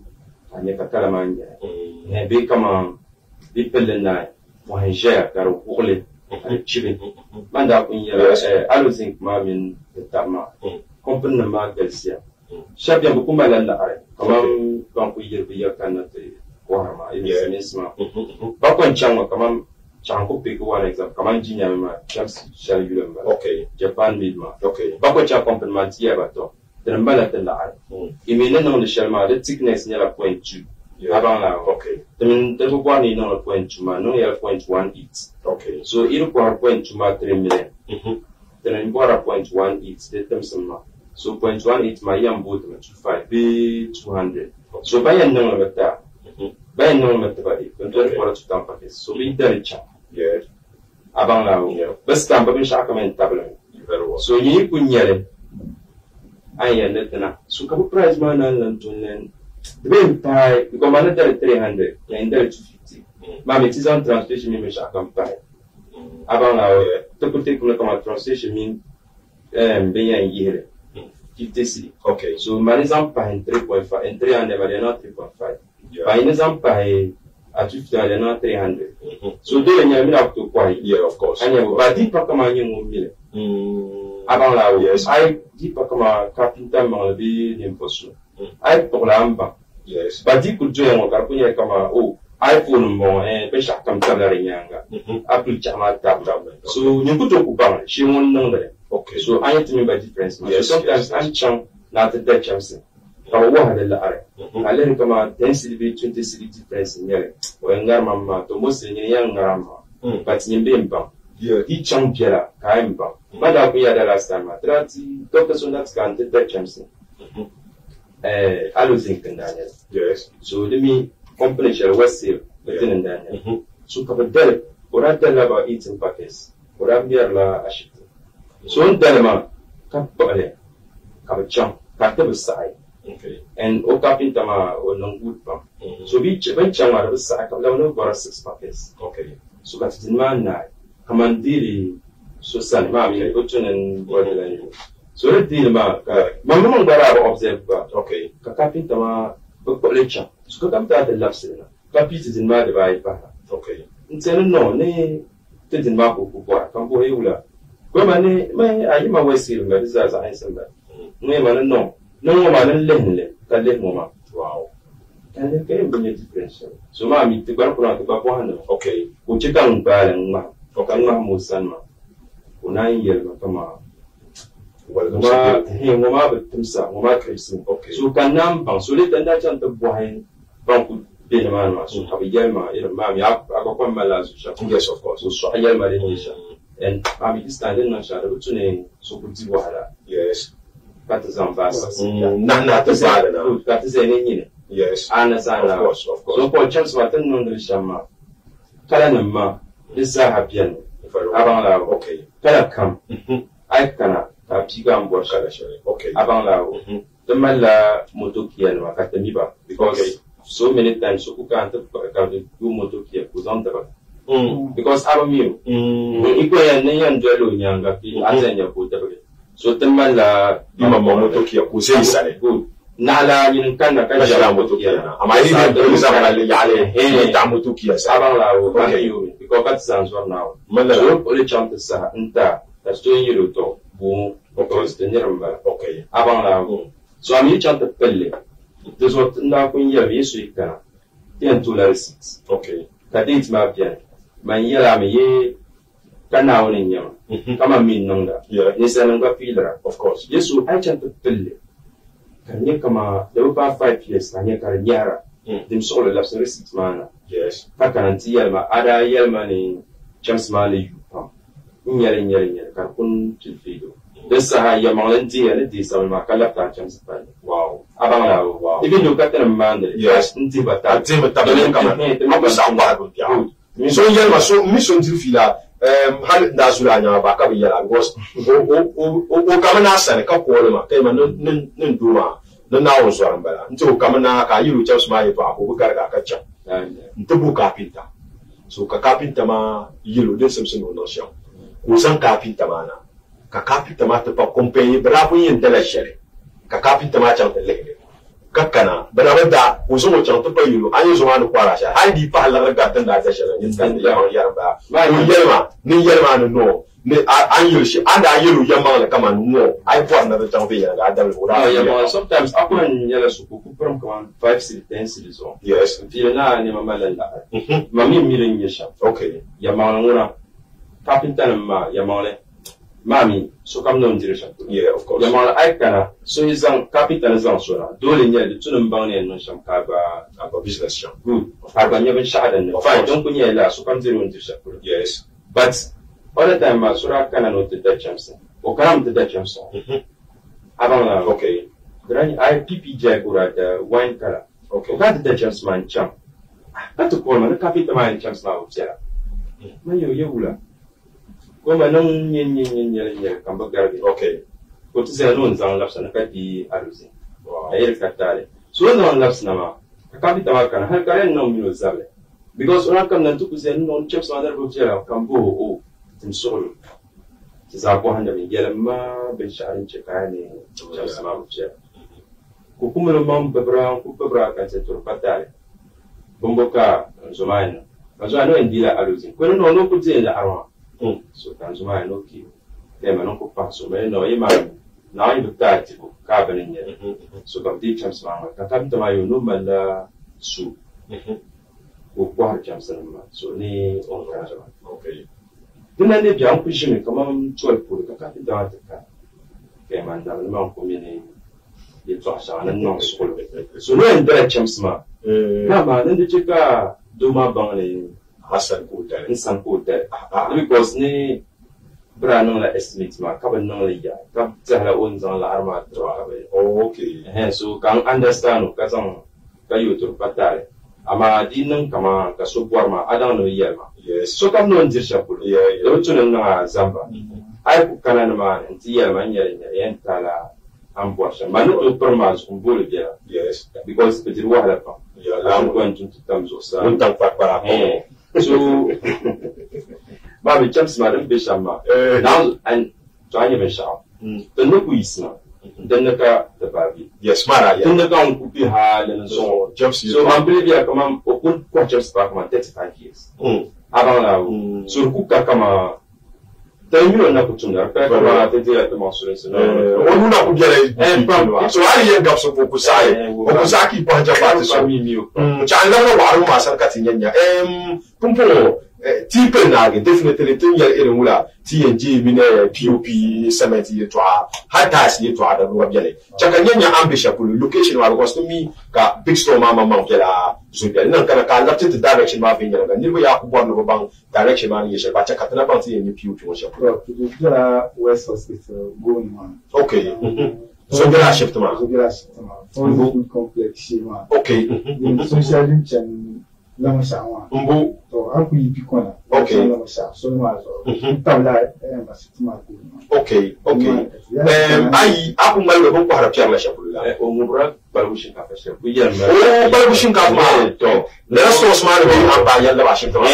And you can Calamania. And they come on, people in night, one share, got a wallet, and chipping. Manda, when you're I don't think, Marvin, the Tama, company the markets here. Shabia Bukumalanda, come on, don't we your cannot Warma, yes, but when Chang, come on, Chanko pick one example, come on, Jinyama, just shall you remember. Okay, Japan Midma, okay, but what your compliment here, but the Mbala the lie. You may not know the Shalma, the thickness near a point 2. Okay. The one in on a point 2 man, no 0.18. Okay. So you require 0.2 million. Then in 0.18, the terms of so 0.18 my young boat to 5 be 200. So by a number of that. By a number of the body, to tamper this. So we done it. Yes. Abang best stamp of Shakaman tablet. Very well. So you put near I am not so couple price man and to learn. The way pie, because man at 300, and there 250. Mammy, it is on translation, maybe shall come pie. About our particular translation mean being a year 50. Okay, so man is on pie 3.5 and 300, but they're not 3.5. Pine is on pie at 50, they're not 300. So they are up to quite, yeah, of course. And you but deep Pakaman About our yes, I deep Pakama carpenter be impossible. I Polamba, yes, but you could join what Kapunya Kama, oh, iPhone more and Pesha come Tabari Yanga, Apple Chama Tabla. So you could talk about she won't know that. Okay, so I have to mean by difference. Yes, sometimes I'm chum, not the Dutch Chamson. Or what had a lar. I let him come out 10 city, 20 city difference in Yere, or Narmama, to most in young Rama, but in Bimba. Each chunk Jera, Kaimba. Mother, we had the last time. Doctor Sonats can't take that Chamson. I don't think in Daniel. Yes. So let me company shall West Hill within Daniel. So cover del, or I tell about eating packets, or I'm here la ashit. So on Delma, Capale, Capacham, Catable side. Okay. And O Capintama or non good pump. So we chama out of the sack of no 6 packets. Okay. So that's the man night. Commandiri, so San Mammy, Button and Borderland. So let the mark. Mamma Barab observed, okay, Capintama, Lecture. So come to the lapsina. Capit is in my divide. Okay. And say no, nay, didn't mark of Campoeula. Gomane, may I am away seal, but this as I answer that. No, no man, Lenle, that let Mama. Wow. And then came a difference. So, Mammy, the Barpona to Bapuano, okay, who check down Balan, Okanga Musanma, 9 years, Kama. Well, he Mama Timsa, Mama Christian, okay. So can Nampang, so let the Dutch and the boy Banku Benama, so have a Yelma, Mammy, I got one malazu.
Yes, of course.
So I Yelma Nation. And Mammy this time didn't shadow to name so good to water.
Yes.
That is on Bass.
Not the side.
That is any.
Yes.
And
of course.
So for chance what on the Shama. Kalanama, this I have been. Okay. Kalakam. I cannot. Pigam was okay. Abang the Mala Motokia and Makatamiba because so many times so can't do Motokia was on the because I'm you. Equal and Nayan Jello Yanga, Azania put so the Mala Motokia was good. Nala in Kana Motokia. Am I even the Tamotokia? Abang because that sounds well now. Mala only chances are that's doing you to boom. Because the Niramba, okay. Abang so I'm each on the Pelle. This what now when you have issue can 10 to 6. Okay. That is my pian. My year I'm a ye can now in yam. Come on, mean nonga. Yeah. Yes, I know feeder, of course. Yes, so I chant the Pelle. Can you come out? There were 5 years, and you can yara. Them solo lapse 6 man. Yes. Pakanti Yelma, Ada Yelman James Mali. Yelling, Carpun Chilfido. This Yamalenti and it is on my Calapta James. Wow. Abang, wow. Even you got a man, yes, but that so Yelma, so Mission Tilfila, Nazurana, Bacavia was Kamana and a couple of them, and Duma, the now was Rambala, until Kamana, you just my papa, who got a catcher, the book carpenter. So Capinta ma, you did something on no show. Usan carpenter mana. Kakapita mata pa company bravo yin teleshere kakapita ma chante lele kakana banabada uzo chante pa yulu ayo zo anu kwara sha haidi pa la gatan da ta shere yin tan ya yarba ni yelma no ni anyu shi anda yulu yamba la kama no ai po na ta be ya ga dal ura ya sometimes akon yala su ku pram kaman 5 city 10 city so yes feel na ni mama la mami mirin yesha okay ya ma ngura kapita ma ya mole Mami, so come down direction. Yeah, of course. Yamal Aikana, so he's on capitalism. So, Dolly, the Tunambani and Nosham Kaba, business. Good. I've never shot and fine. Don't put your last, so come to direction. Yes. But, all the time, Sura can not the Dutch Jameson. Or come to Dutch Jameson. Abang, okay. Granny, I PPJ at the wine color. Okay. Got the Dutch Jameson champ. Not to call me the capital mine champs now, Sarah. Mayo, Come along in Cambodia. Okay. Go to the loans on laps and a petty arusi. I catale. So no laps nama. A capital can have Karen no Zabe. Because when I come and took the non chips on the Bujera, Cambo, in solo. Tis our 100 Yelma, Benshar in Checani, Jasma Bujera. Cucumelo Mom Brown, Cupabra, and Setor Patale. Bomboca, Zomano. As I know in Dila arusi. When no put in the arm. So Tanzuma no key. Them an uncle pass so no imam. Now you die to carbon in here. So come deep champs man. Come to my no man soup. Who quite champs so ni on Tanzuma. Okay. Then I need young pushing come on 12 put the captain down the car. Came and down the mount community. You trash and non school. So no in direct champs man. Come then the chica do my bang. Hassan Kuta, Insan Kuta, because ni Brano la estimate ma, Cabin no ya, Cab Zahra owns on la Arma. Okay, so can understand Kazan Kayutu Patare. Ama dinam kama Kasubuarma, I don't know Yelma. Yes, so come no in Zishapur, yeah, don't you know Zamba. I put Kananaman and Tiaman and Tala Ambuasha, Manu Permas from Bulgaria. Yes, because it is what happened. I'm going to terms of some. So, Bobby jumps Madam Bishama. Now, and Johnny Bishop. The Nukuisna. Then the Baby. Yes, Mara. Then the gun could be hard and so on. So, I believe I come on, open quarters back my 35 years. Abang, so Kuka Kama. Tell me on Nakutuna, Pekama, the day at the Monsters. So I end up so Pokusai, Pokusaki Panjapa, so me, China, Waruma, Sankatinia, Pumpo, Tippenag, definitely 10 year Irmula, TNG, Mine, POP, Cemetery, Hatas, Yetwa, Wabiale. Chakanya Ambisha, location was to me, got big store Mama Mountella,
so bien nan kana ka lapti the direction ma be nyanga ni ya ku borno bo bang direction ma ni yeshe ba cha katana bang ti ni piu piu shapu
West Hospital going on.
Okay. So get a shift ma.
So get a shift ma. Food complex shima.
Okay.
Social chen lama shawa.
Mbu.
So aku yipi kona.
Okay.
Lama shawa. So ma so. Tabla ma shift ma.
Okay. Okay. Ai aku ngal ko ko harap charla shapu la.
O mubra balbushin ka fashe. Buyan ma.
Oh balbushin ka ma to. Le resto osman bi am ba yalla ba shift ma.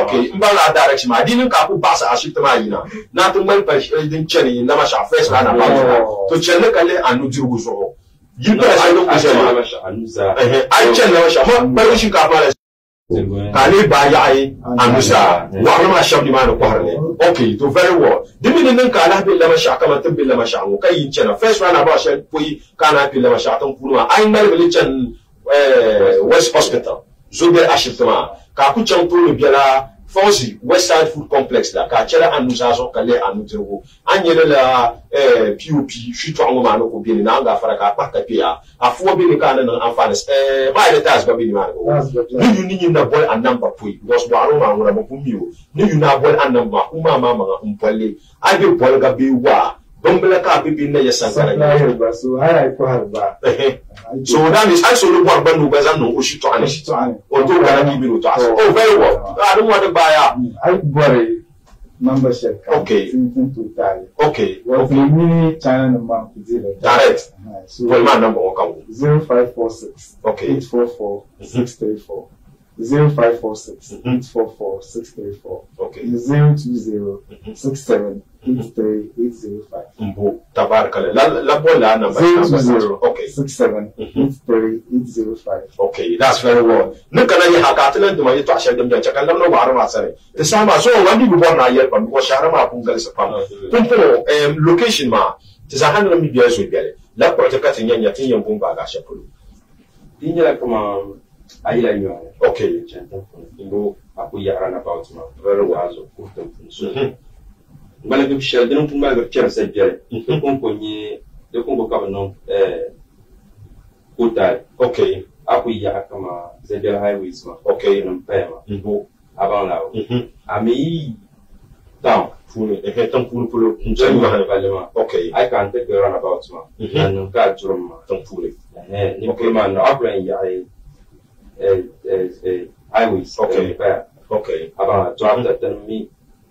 Okay. Mbala direction ma. Dinin ka ku basa a shift ma yina. Na tun mal pa din cheni na ma sha face na na ba. To chenne kale anu jirgu so. Yin da sai do ku sai anusa. Ai chenne ma sha ma balbushin ka ma kale ba ya ai anusa wa ma sha di ma no kwarle. Okay, to very well. Dimi nin ka la bi la ma sha kama tin bi la ma sha ngo kai yin chenne face na ba sha pui kana bi la ma sha tan kunwa ai mal bi chen West Hospital. Zobe ashitama ka ku chan to le biala Fonsi Westside Food Complex la ka chela anusa so kale anutirgo anyele la POP shito ngoma no ko bi ni na nga fara ka pa ka pia afu bi ni kana na amfani ba le tas ba bi ni ma ko ni na boy and number pui because wa ro ma ngora mo kumio ni na boy and number kuma mama mpole abi boy ga bi wa dombele ka bi na ya sankara
ni so hara ko harba.
So that is actually what Banu Bazano Ushito and or do to us. Oh, very well. I don't want to buy
I worry membership.
Okay. Okay.
Well, the mini China number
direct.
So
well, my number will come
0546
okay
844 634 0546 844 634
okay
020 67 83805
Mbo tabarakale la bola number
020
okay
67 83805
okay that's very well nikana ya hakatlan duma yi to ashe dum da chakan lamno waro ma sare ta sama so wandi bi borna yel pam ko shara ma kun gal sa pam tunto location ma ta za hanna mi biya so biya la project katin yanya tin yankun ba ga shapulu
Injala kama ayila nyo.
Okay.
Ingo aku yaran about ma. Very wazo kurtum so. Mbala bi shel dinu kumba ga kera sa biya. Kun konye de kun ka no kutal.
Okay.
Aku ya kama Zebel highways ma.
Okay.
Mpema.
Mbo
Avant là. Ami down.
Fune tan pulo okay
I can take the runabout ma and ka jurum ma
tan fure
ni kuma no upline ya highways
okay
okay about to after than me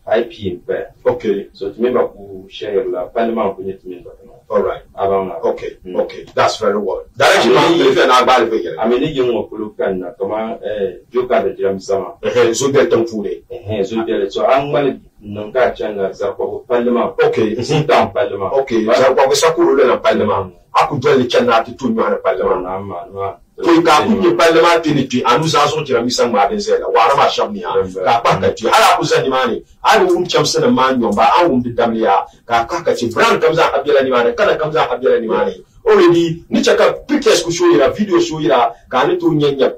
IP
okay
so to me ba ku share la parliament ku nyet min ba
all right
about na
okay okay that's very well direction ma if na ba le figure
I mean ni yung ko kan na kama joka da diram sama
so de tan fure
so de so an mal nunca changa za kwa parliament
okay
sinta parliament
okay za kwa sakuru le na parliament aku dole chana ti tu nyu na parliament
na ma
to ka ku ni parliament ni ti anu za so jira mi san ma den sela wara ma shamni ha ka pa ka ti ala ku zani mani ai wum chamsa na man yo ba an wum di damliya ka ka ti brand kamza abdela ni mani kana kamza abdela ni mani already ni chaka pictures ku shoyira video shoyira ka ni to nyenya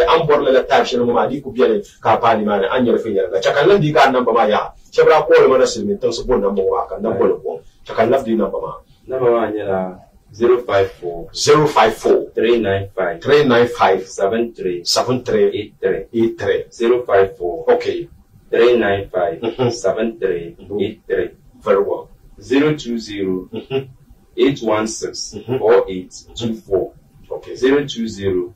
an borla la tashi no ma di ku biele ka pa ni mani an yar finya ga chaka lan di ga nan ba ma ya chebra ko le mana silmin tan su bon nan ba ka nan bol ko chaka laf di nan ba ma
number 1 nyala 054 395
73 83
054
okay
395 73
very well
020 816 4824
okay
020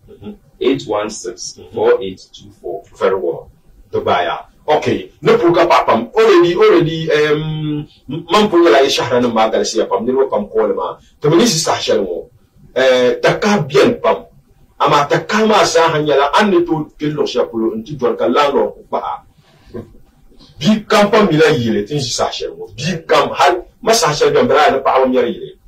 816 4824
very well to buy okay no puka papam already man punya la shahra na magal siya pam ni pam ko ma to ni si sahshal mo takka bien pam ama takka ma sa hanya la an to kello sha pulo nti dor kala no ba bi kam pam mi la yile tin si sahshal mo bi kam hal ma sahshal gambra na pa wa mi yile